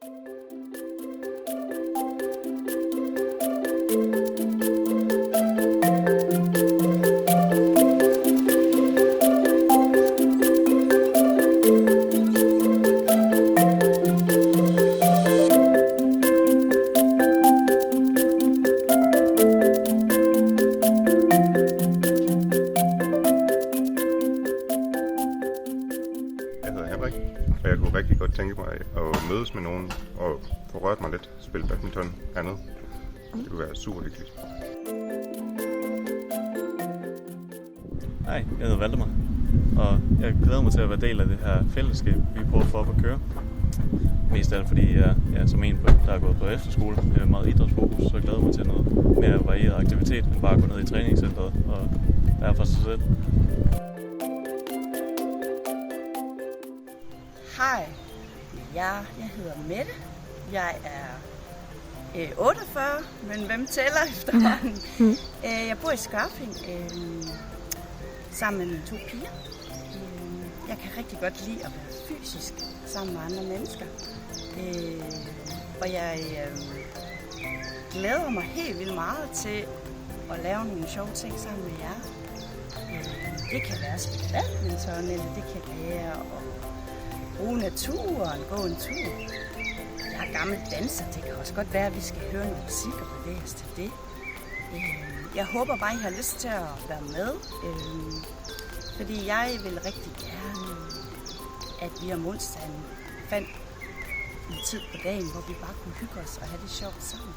Jeg hedder Henrik, og jeg kunne rigtig godt tænke mig at mødes med nogen og få rørt mig lidt, spille badminton, andet. Det kunne være super hyggeligt. Hej, jeg hedder Valdemar, og jeg glæder mig til at være del af det her fællesskab, vi prøver at få op at køre. Mest af det, fordi jeg som en, der er gået på efterskole med meget idrætsfokus, så glæder jeg mig til noget mere varieret aktivitet, end bare at gå ned i træningscenteret og være for sig selv. Hej, jeg hedder Mette. Jeg er 48, men hvem tæller efterhånden? Jeg bor i Skørping sammen med mine 2 piger. Jeg kan rigtig godt lide at være fysisk sammen med andre mennesker. Og jeg glæder mig helt vildt meget til at lave nogle sjove ting sammen med jer. Det kan være at spille badminton, eller det kan være at bruge naturen, gå en tur. Jeg er gammel danser, det kan også godt være, at vi skal høre noget musik og bevæge os til det. Jeg håber bare, I har lyst til at være med, fordi jeg vil rigtig gerne, at vi om onsdagen fandt en tid på dagen, hvor vi bare kunne hygge os og have det sjovt sammen.